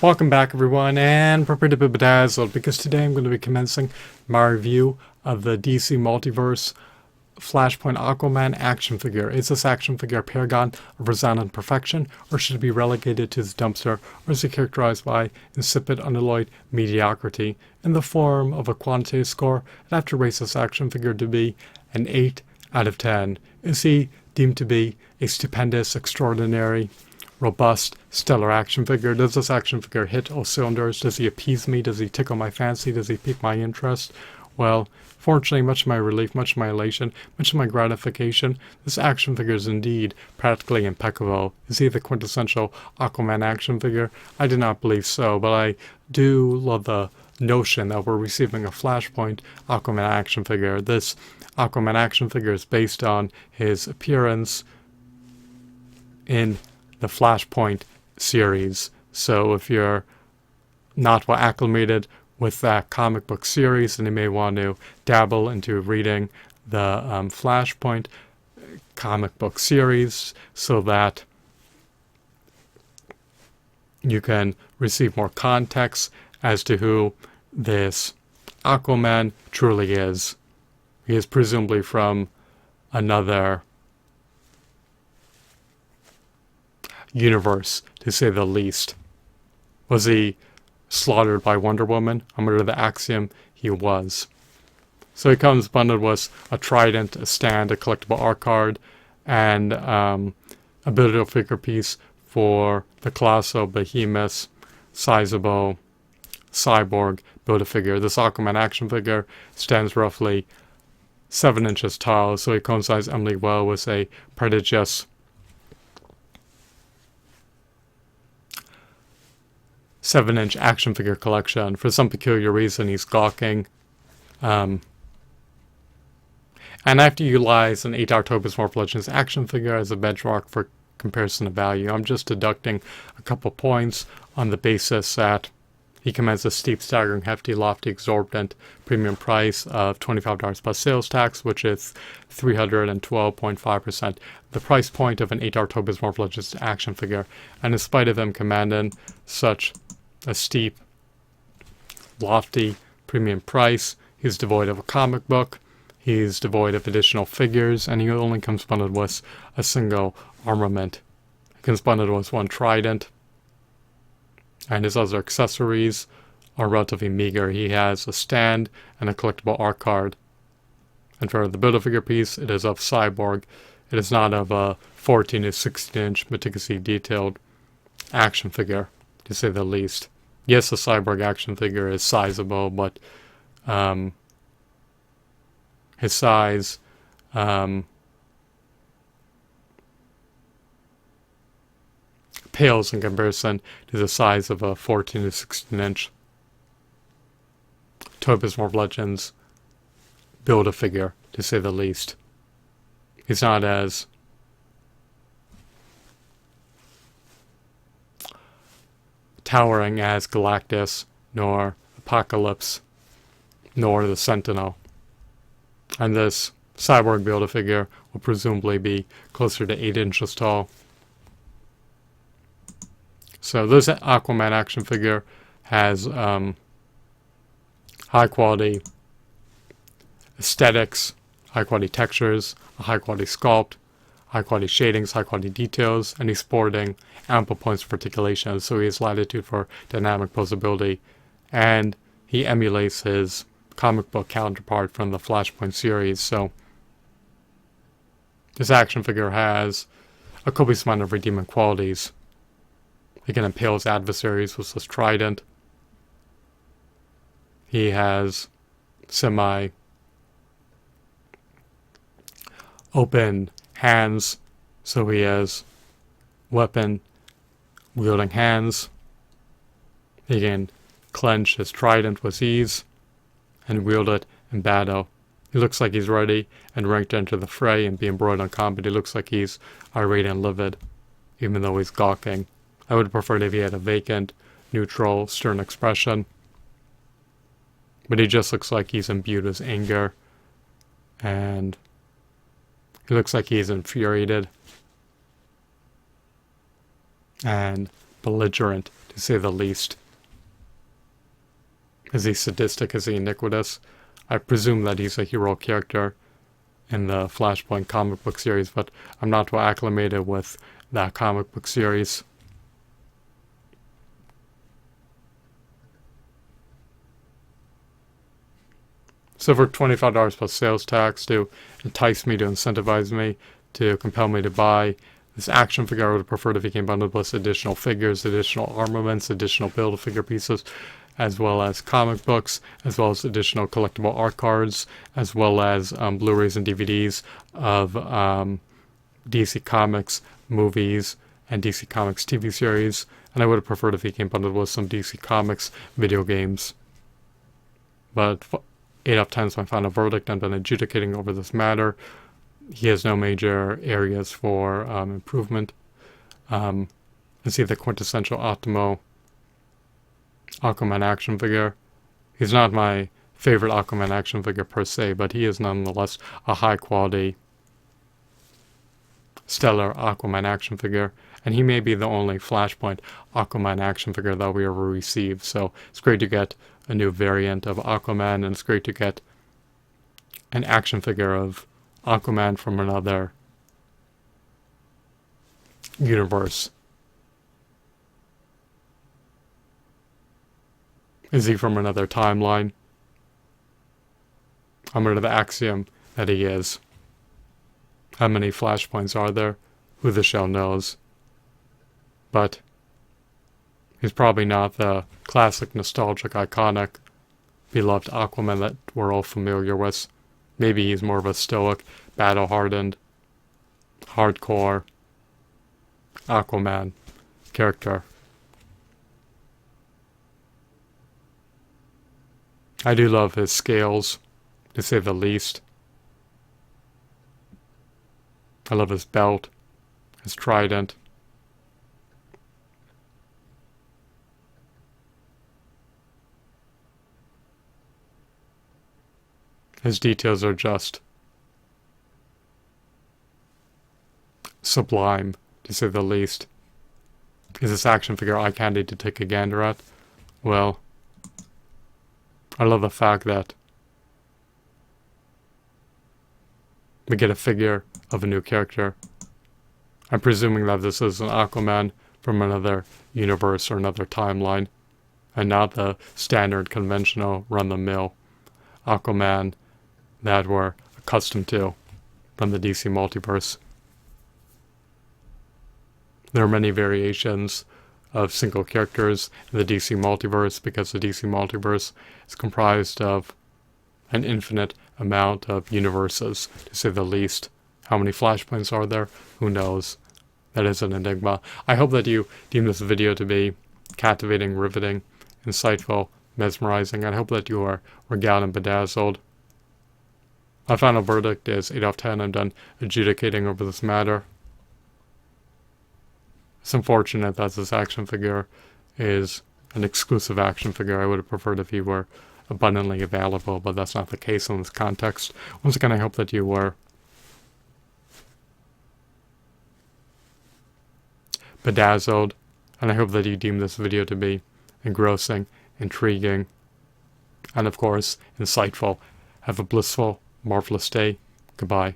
Welcome back everyone, and prepare to be bedazzled because today I'm going to be commencing my review of the DC Multiverse Flashpoint Aquaman action figure. Is this action figure a paragon of resounding perfection, or should it be relegated to the dumpster, or is it characterized by insipid, unalloyed mediocrity? In the form of a quantitative score, I'd have to rate this action figure to be an 8 out of 10. Is he deemed to be a stupendous, extraordinary, robust, stellar action figure? Does this action figure hit all cylinders? Does he appease me? Does he tickle my fancy? Does he pique my interest? Well, fortunately, much of my relief, much of my elation, much of my gratification, this action figure is indeed practically impeccable. Is he the quintessential Aquaman action figure? I do not believe so, but I do love the notion that we're receiving a Flashpoint Aquaman action figure. This Aquaman action figure is based on his appearance in the Flashpoint series. So if you're not well acclimated with that comic book series, then you may want to dabble into reading the Flashpoint comic book series so that you can receive more context as to who this Aquaman truly is. He is presumably from another universe, to say the least. Was he slaughtered by Wonder Woman? Under the axiom, he was. So he comes bundled with a trident, a stand, a collectible art card, and a build-up figure piece for the colossal, behemoth, sizable cyborg build-a-figure. This Aquaman action figure stands roughly 7 inches tall, so it coincides eminently well with a prodigious 7-inch action figure collection. For some peculiar reason, he's gawking. And I have to utilize an 8 October's Morph Legends action figure as a benchmark for comparison of value. I'm just deducting a couple points on the basis that he commands a steep, staggering, hefty, lofty, exorbitant premium price of $25 plus sales tax, which is 312.5%. The price point of an 8 October's Morph Legends action figure. And in spite of him commanding such a steep, lofty premium price, he's devoid of a comic book, he's devoid of additional figures, and he only comes bundled with a single armament. He comes bundled with one trident, and his other accessories are relatively meager. He has a stand and a collectible art card. And for the Build-A-Figure piece, it is of Cyborg. It is not of a 14 to 16-inch meticulously detailed action figure, to say the least. Yes, the Cyborg action figure is sizable, but his size pales in comparison to the size of a 14 to 16-inch Topaz Morph Legends Build-A-Figure, to say the least. He's not as towering as Galactus, nor Apocalypse, nor the Sentinel. And this Cyborg Build-A-Figure will presumably be closer to 8 inches tall. So this Aquaman action figure has high quality aesthetics, high quality textures, a high quality sculpt, high quality shadings, high quality details, and he's sporting ample points of articulation, so he has latitude for dynamic posability, and he emulates his comic book counterpart from the Flashpoint series. So this action figure has a copious amount of redeeming qualities. He can impale his adversaries with his trident. He has semi-open hands, so he has weapon-wielding hands. He can clench his trident with ease and wield it in battle. He looks like he's ready and ready to enter the fray and be embroiled on combat. He looks like he's irate and livid, even though he's gawking. I would have preferred if he had a vacant, neutral, stern expression. But he just looks like he's imbued with anger. And he looks like he's infuriated and belligerent, to say the least. Is he sadistic? Is he iniquitous? I presume that he's a hero character in the Flashpoint comic book series, but I'm not too acclimated with that comic book series. So for $25 plus sales tax to entice me, to incentivize me, to compel me to buy this action figure, I would have preferred if he came bundled with additional figures, additional armaments, additional Build-A-Figure pieces, as well as comic books, as well as additional collectible art cards, as well as Blu-rays and DVDs of DC Comics movies and DC Comics TV series. And I would have preferred if he came bundled with some DC Comics video games. But 8 out of 10 is my final verdict. I'm done adjudicating over this matter. He has no major areas for improvement. Let's see the quintessential Optimo Aquaman action figure. He's not my favorite Aquaman action figure per se, but he is nonetheless a high quality, stellar Aquaman action figure. And he may be the only Flashpoint Aquaman action figure that we ever received. So it's great to get a new variant of Aquaman, and it's great to get an action figure of Aquaman from another universe. Is he from another timeline? I'm under the axiom that he is. How many Flashpoints are there? Who the shell knows? But he's probably not the classic, nostalgic, iconic, beloved Aquaman that we're all familiar with. Maybe he's more of a stoic, battle-hardened, hardcore Aquaman character. I do love his scales, to say the least. I love his belt, his trident. His details are just sublime, to say the least. Is this action figure eye candy to take a gander at? Well, I love the fact that we get a figure of a new character. I'm presuming that this is an Aquaman from another universe or another timeline, and not the standard, conventional, run-the-mill Aquaman that we're accustomed to from the DC Multiverse. There are many variations of single characters in the DC Multiverse because the DC Multiverse is comprised of an infinite amount of universes, to say the least. How many Flashpoints are there? Who knows? That is an enigma. I hope that you deem this video to be captivating, riveting, insightful, mesmerizing. I hope that you are regaled and bedazzled. My final verdict is 8 out of 10. I'm done adjudicating over this matter. It's unfortunate that this action figure is an exclusive action figure. I would have preferred if he were abundantly available, but that's not the case in this context. Once again, I hope that you were bedazzled, and I hope that you deem this video to be engrossing, intriguing, and of course, insightful. Have a blissful, marvelous day. Goodbye.